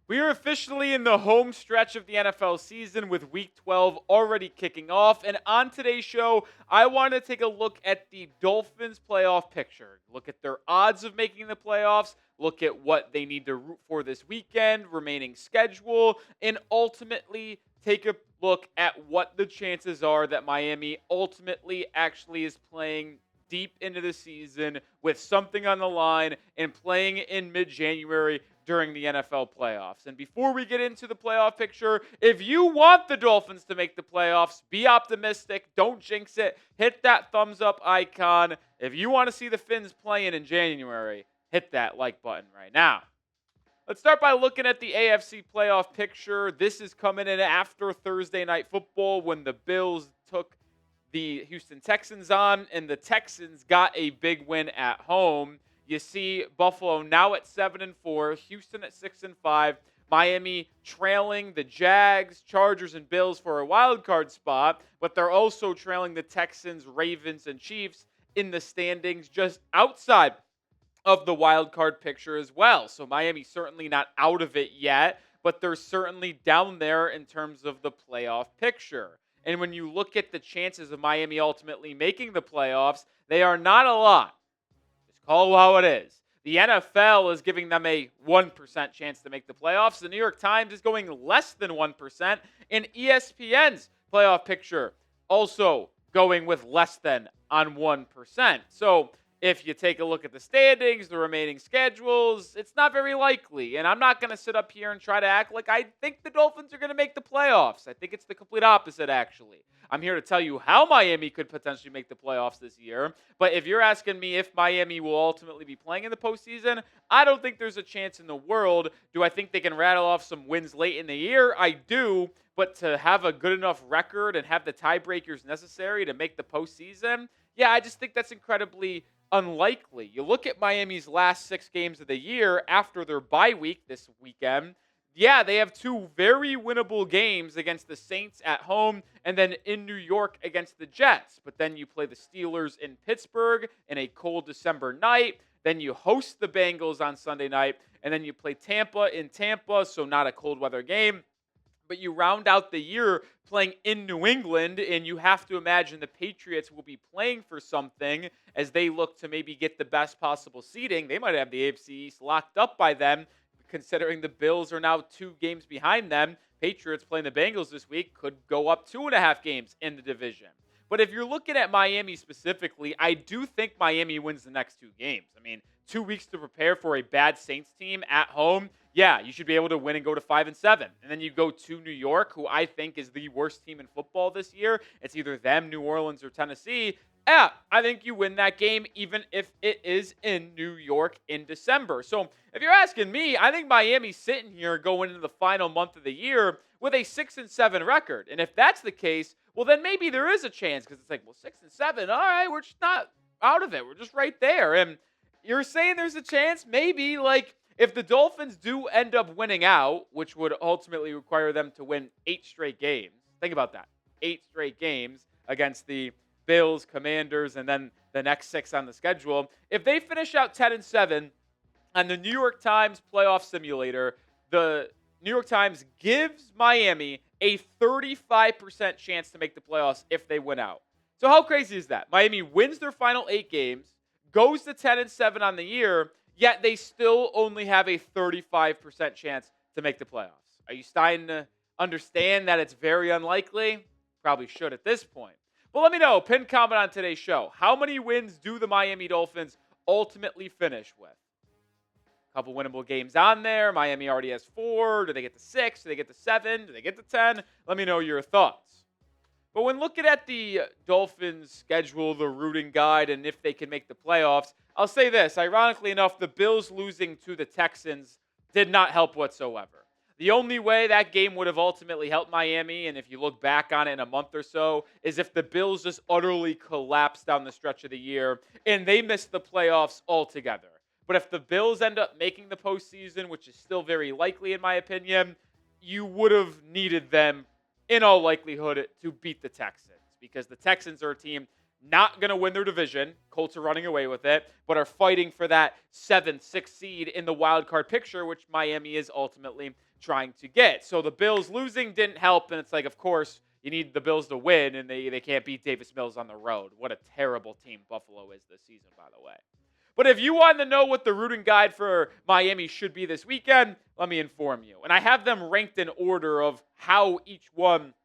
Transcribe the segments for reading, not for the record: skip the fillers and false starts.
We are officially in the home stretch of the NFL season with Week 12 already kicking off. And on today's show, I want to take a look at the Dolphins playoff picture. Look at their odds of making the playoffs. Look at what they need to root for this weekend, remaining schedule, and ultimately take a look at what the chances are that Miami ultimately actually is playing deep into the season with something on the line and playing in mid-January during the NFL playoffs. And before we get into the playoff picture, if you want the Dolphins to make the playoffs, be optimistic. Don't jinx it. Hit that thumbs up icon. If you want to see the Fins playing in January, hit that like button right now. Let's start by looking at the AFC playoff picture. This is coming in after Thursday Night Football when the Bills took the Houston Texans on, and the Texans got a big win at home. You see Buffalo now at 7-4, Houston at 6-5, Miami trailing the Jags, Chargers, and Bills for a wild card spot, but they're also trailing the Texans, Ravens, and Chiefs in the standings just outside of the wild card picture as well. So Miami certainly not out of it yet, but they're certainly down there in terms of the playoff picture. And when you look at the chances of Miami ultimately making the playoffs, they are not a lot. Just call it how it is. The NFL is giving them a 1% chance to make the playoffs. The New York Times is going less than 1%. And ESPN's playoff picture also going with less than on 1%. So if you take a look at the standings, the remaining schedules, it's not very likely. And I'm not going to sit up here and try to act like I think the Dolphins are going to make the playoffs. I think it's the complete opposite, actually. I'm here to tell you how Miami could potentially make the playoffs this year. But if you're asking me if Miami will ultimately be playing in the postseason, I don't think there's a chance in the world. Do I think they can rattle off some wins late in the year? I do. But to have a good enough record and have the tiebreakers necessary to make the postseason, yeah, I just think that's incredibly unlikely. You look at Miami's last 6 games of the year after their bye week this weekend. Yeah, they have 2 very winnable games against the Saints at home and then in New York against the Jets. But then you play the Steelers in Pittsburgh in a cold December night. Then you host the Bengals on Sunday night. And then you play Tampa in Tampa, so not a cold weather game. But you round out the year playing in New England, and you have to imagine the Patriots will be playing for something as they look to maybe get the best possible seeding. They might have the AFC East locked up by then, considering the Bills are now 2 games behind them. Patriots playing the Bengals this week could go up 2.5 games in the division. But if you're looking at Miami specifically, I do think Miami wins the next 2 games. I mean, 2 weeks to prepare for a bad Saints team at home. Yeah, you should be able to win and go to 5-7. And then you go to New York, who I think is the worst team in football this year. It's either them, New Orleans, or Tennessee. Yeah, I think you win that game even if it is in New York in December. So if you're asking me, I think Miami's sitting here going into the final month of the year with a 6-7 record. And if that's the case, well, then maybe there is a chance because it's like, well, 6-7, all right, we're just not out of it. We're just right there. And you're saying there's a chance? Maybe, like, if the Dolphins do end up winning out, which would ultimately require them to win 8 straight games. Think about that. 8 straight games against the Bills, Commanders, and then the next 6 on the schedule. If they finish out 10-7 on the New York Times playoff simulator, the New York Times gives Miami a 35% chance to make the playoffs if they win out. So how crazy is that? Miami wins their final 8 games, goes to 10-7 on the year, yet they still only have a 35% chance to make the playoffs. Are you starting to understand that it's very unlikely? Probably should at this point. But let me know, pin comment on today's show. How many wins do the Miami Dolphins ultimately finish with? A couple winnable games on there. Miami already has 4. Do they get to 6? Do they get to 7? Do they get to 10? Let me know your thoughts. But when looking at the Dolphins schedule, the rooting guide, and if they can make the playoffs, I'll say this. Ironically enough, the Bills losing to the Texans did not help whatsoever. The only way that game would have ultimately helped Miami, and if you look back on it in a month or so, is if the Bills just utterly collapsed down the stretch of the year and they missed the playoffs altogether. But if the Bills end up making the postseason, which is still very likely in my opinion, you would have needed them in all likelihood to beat the Texans, because the Texans are a team not going to win their division. Colts are running away with it, but are fighting for that 7th, 6th seed in the wild card picture, which Miami is ultimately trying to get. So the Bills losing didn't help, and it's like, of course, you need the Bills to win, and they can't beat Davis Mills on the road. What a terrible team Buffalo is this season, by the way. But if you want to know what the rooting guide for Miami should be this weekend, let me inform you. And I have them ranked in order of how each one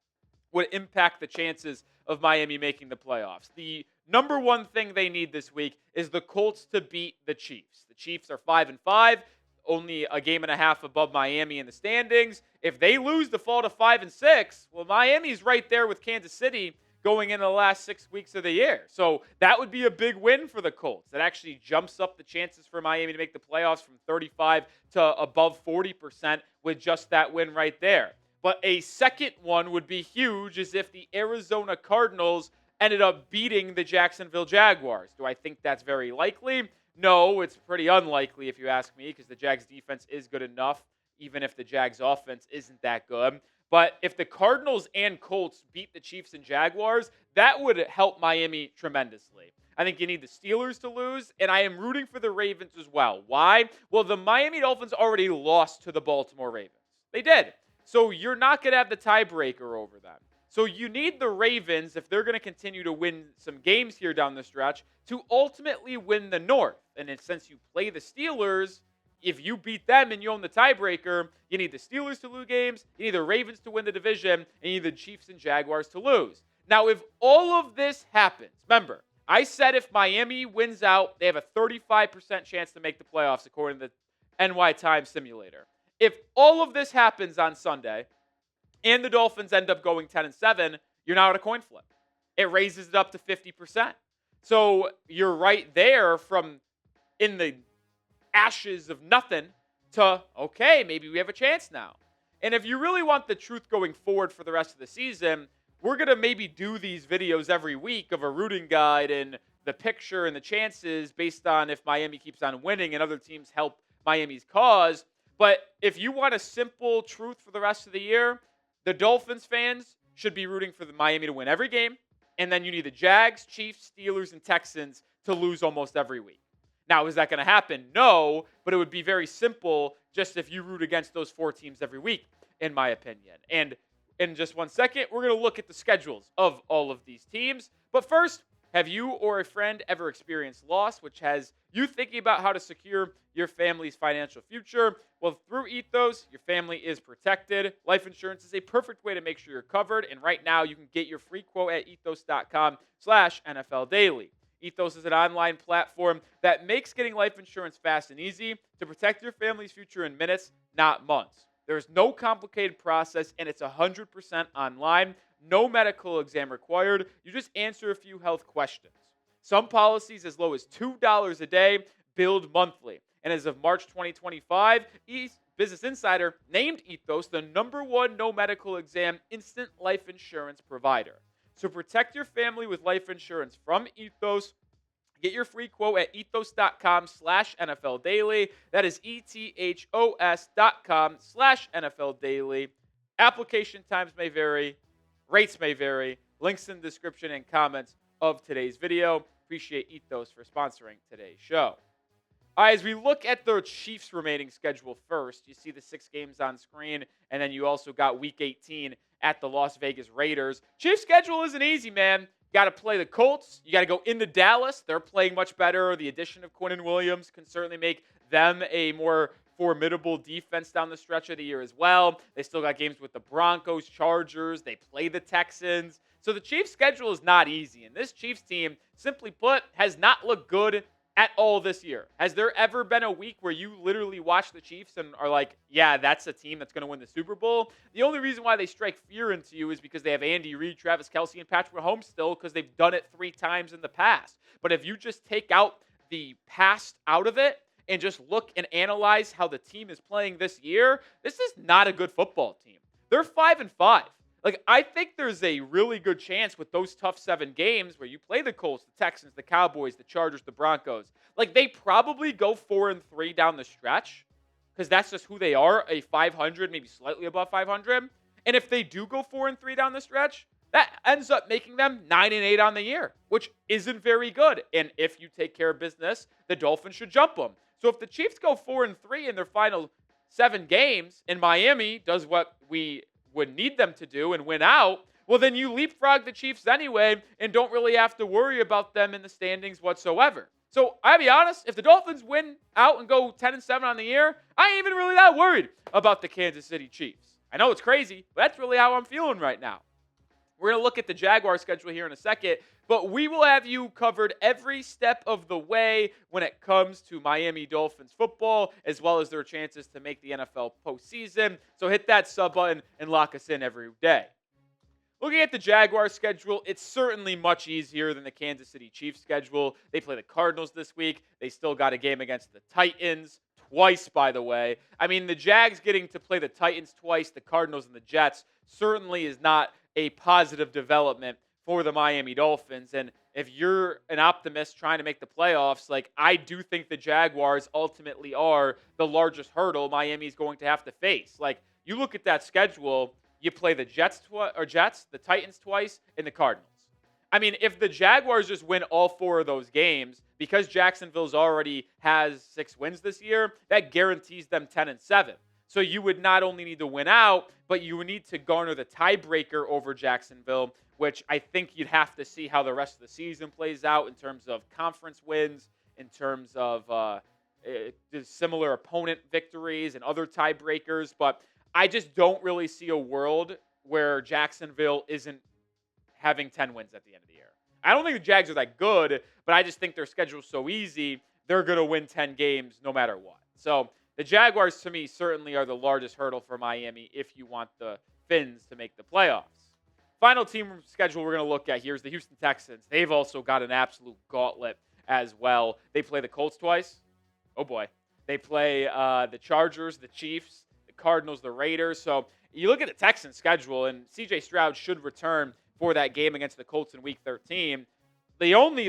would impact the chances of Miami making the playoffs. The number one thing they need this week is the Colts to beat the Chiefs. The Chiefs are 5-5, only a game and a half above Miami in the standings. If they lose to fall to 5-6, well, Miami's right there with Kansas City going into the last 6 weeks of the year. So that would be a big win for the Colts. That actually jumps up the chances for Miami to make the playoffs from 35 to above 40% with just that win right there. But a second one would be huge is if the Arizona Cardinals ended up beating the Jacksonville Jaguars. Do I think that's very likely? No, it's pretty unlikely if you ask me, because the Jags defense is good enough, even if the Jags offense isn't that good. But if the Cardinals and Colts beat the Chiefs and Jaguars, that would help Miami tremendously. I think you need the Steelers to lose, and I am rooting for the Ravens as well. Why? Well, the Miami Dolphins already lost to the Baltimore Ravens. They did. So you're not going to have the tiebreaker over them. So you need the Ravens, if they're going to continue to win some games here down the stretch, to ultimately win the North. And since you play the Steelers, if you beat them and you own the tiebreaker, you need the Steelers to lose games, you need the Ravens to win the division, and you need the Chiefs and Jaguars to lose. Now, if all of this happens, remember, I said if Miami wins out, they have a 35% chance to make the playoffs according to the NY Times simulator. If all of this happens on Sunday and the Dolphins end up going 10-7, you're now at a coin flip. It raises it up to 50%. So you're right there from in the ashes of nothing to, okay, maybe we have a chance now. And if you really want the truth going forward for the rest of the season, we're going to maybe do these videos every week of a rooting guide and the picture and the chances based on if Miami keeps on winning and other teams help Miami's cause. But if you want a simple truth for the rest of the year, the Dolphins fans should be rooting for the Miami to win every game. And then you need the Jags, Chiefs, Steelers, and Texans to lose almost every week. Now, is that going to happen? No, but it would be very simple just if you root against those 4 teams every week, in my opinion. And in just 1 second, we're going to look at the schedules of all of these teams. But first, have you or a friend ever experienced loss, which has you thinking about how to secure your family's financial future? Well, through Ethos, your family is protected. Life insurance is a perfect way to make sure you're covered. And right now, you can get your free quote at ethos.com/NFL Daily. Ethos is an online platform that makes getting life insurance fast and easy to protect your family's future in minutes, not months. There's no complicated process, and it's 100% online. No medical exam required. You just answer a few health questions. Some policies as low as $2 a day, billed monthly. And as of March 2025, Business Insider named Ethos the #1 no medical exam instant life insurance provider. So protect your family with life insurance from Ethos. Get your free quote at ethos.com/NFL Daily. That is ethos.com/NFL Daily. Application times may vary. Rates may vary. Links in the description and comments of today's video. Appreciate Ethos for sponsoring today's show. All right, as we look at the Chiefs' remaining schedule first, you see the 6 games on screen, and then you also got Week 18 at the Las Vegas Raiders. Chiefs' schedule isn't easy, man. You got to play the Colts. You got to go into Dallas. They're playing much better. The addition of Quinnen Williams can certainly make them a more formidable defense down the stretch of the year as well. They still got games with the Broncos, Chargers. They play the Texans. So the Chiefs' schedule is not easy. And this Chiefs team, simply put, has not looked good at all this year. Has there ever been a week where you literally watch the Chiefs and are like, yeah, that's a team that's going to win the Super Bowl? The only reason why they strike fear into you is because they have Andy Reid, Travis Kelce, and Patrick Mahomes still, because they've done it 3 times in the past. But if you just take out the past out of it and just look and analyze how the team is playing this year, this is not a good football team. They're 5-5. Like, I think there's a really good chance with those tough 7 games where you play the Colts, the Texans, the Cowboys, the Chargers, the Broncos. Like, they probably go 4-3 down the stretch because that's just who they are, a 500, maybe slightly above 500. And if they do go 4-3 down the stretch, That ends up making them 9-8 on the year, which isn't very good. And if you take care of business, the Dolphins should jump them. So if the Chiefs go 4-3 in their final 7 games, and Miami does what we would need them to do and win out, well, then you leapfrog the Chiefs anyway and don't really have to worry about them in the standings whatsoever. So I'll be honest, if the Dolphins win out and go 10-7 on the year, I ain't even really that worried about the Kansas City Chiefs. I know it's crazy, but that's really how I'm feeling right now. We're going to look at the Jaguar schedule here in a second, but we will have you covered every step of the way when it comes to Miami Dolphins football, as well as their chances to make the NFL postseason. So hit that sub button and lock us in every day. Looking at the Jaguar schedule, it's certainly much easier than the Kansas City Chiefs schedule. They play the Cardinals this week. They still got a game against the Titans twice, by the way. I mean, the Jags getting to play the Titans twice, the Cardinals and the Jets, certainly is not a positive development for the Miami Dolphins. And if you're an optimist trying to make the playoffs, like, I do think the Jaguars ultimately are the largest hurdle Miami's going to have to face. Like, you look at that schedule, you play the Jets, the Titans twice, and the Cardinals. I mean, if the Jaguars just win all 4 of those games, because Jacksonville's already has 6 wins this year, that guarantees them 10-7. So you would not only need to win out, but you would need to garner the tiebreaker over Jacksonville, which I think you'd have to see how the rest of the season plays out in terms of conference wins, in terms of similar opponent victories and other tiebreakers. But I just don't really see a world where Jacksonville isn't having 10 wins at the end of the year. I don't think the Jags are that good, but I just think their schedule's so easy, they're going to win 10 games no matter what. So the Jaguars, to me, certainly are the largest hurdle for Miami if you want the Fins to make the playoffs. Final team schedule we're going to look at here is the Houston Texans. They've also got an absolute gauntlet as well. They play the Colts twice. Oh, boy. They play the Chargers, the Chiefs, the Cardinals, the Raiders. So you look at the Texans schedule, and C.J. Stroud should return for that game against the Colts in Week 13. The only,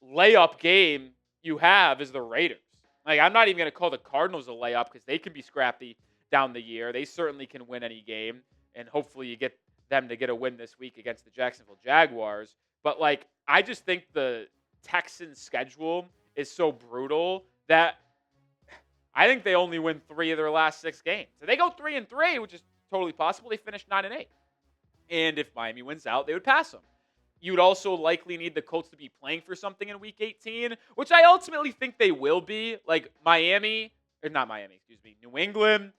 layup game you have is the Raiders. I'm not even going to call the Cardinals a layup because they can be scrappy down the year. They certainly can win any game, and hopefully you get them to get a win this week against the Jacksonville Jaguars. But, I just think the Texans' schedule is so brutal that I think they only win 3 of their last 6 games. So they go 3-3, which is totally possible. They finish 9-8. And if Miami wins out, they would pass them. You would also likely need the Colts to be playing for something in Week 18, which I ultimately think they will be. New England,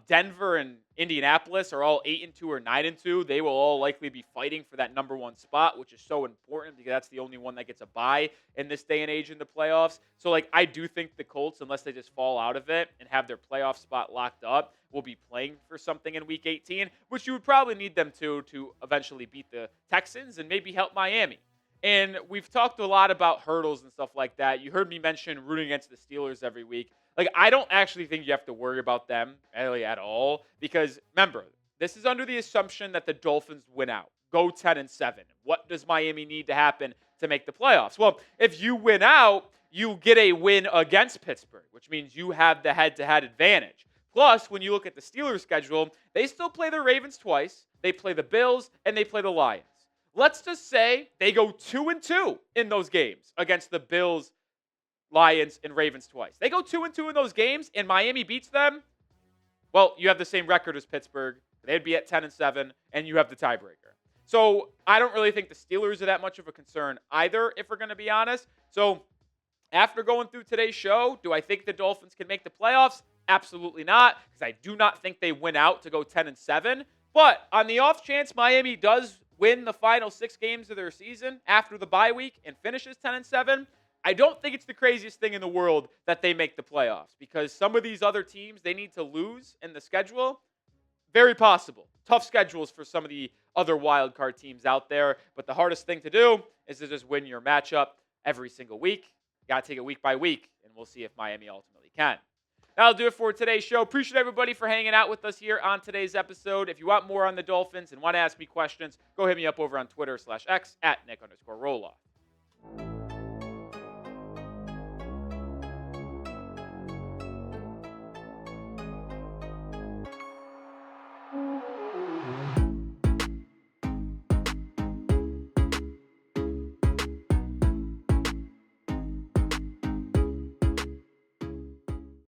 Denver, and Indianapolis are all 8-2 or 9-2. They will all likely be fighting for that number 1 spot, which is so important because that's the only one that gets a bye in this day and age in the playoffs. So, I do think the Colts, unless they just fall out of it and have their playoff spot locked up, will be playing for something in Week 18, which you would probably need them to eventually beat the Texans and maybe help Miami. And we've talked a lot about hurdles and stuff like that. You heard me mention rooting against the Steelers every week. I don't actually think you have to worry about them really at all because, remember, this is under the assumption that the Dolphins win out, go 10-7. What does Miami need to happen to make the playoffs? Well, if you win out, you get a win against Pittsburgh, which means you have the head-to-head advantage. Plus, when you look at the Steelers' schedule, they still play the Ravens twice, they play the Bills, and they play the Lions. Let's just say they go 2-2 in those games against the Bills, Lions, and Ravens twice. They go 2-2 in those games, and Miami beats them. Well, you have the same record as Pittsburgh. They'd be at 10-7, and you have the tiebreaker. So I don't really think the Steelers are that much of a concern either, if we're going to be honest. So after going through today's show, do I think the Dolphins can make the playoffs? Absolutely not, because I do not think they win out to go 10-7. But on the off chance Miami does win the final 6 games of their season after the bye week and finishes 10-7, I don't think it's the craziest thing in the world that they make the playoffs because some of these other teams they need to lose in the schedule. Very possible. Tough schedules for some of the other wild card teams out there, but the hardest thing to do is to just win your matchup every single week. You got to take it week by week, and we'll see if Miami ultimately can. That'll do it for today's show. Appreciate everybody for hanging out with us here on today's episode. If you want more on the Dolphins and want to ask me questions, go hit me up over on Twitter /X @Nic_Rohloff.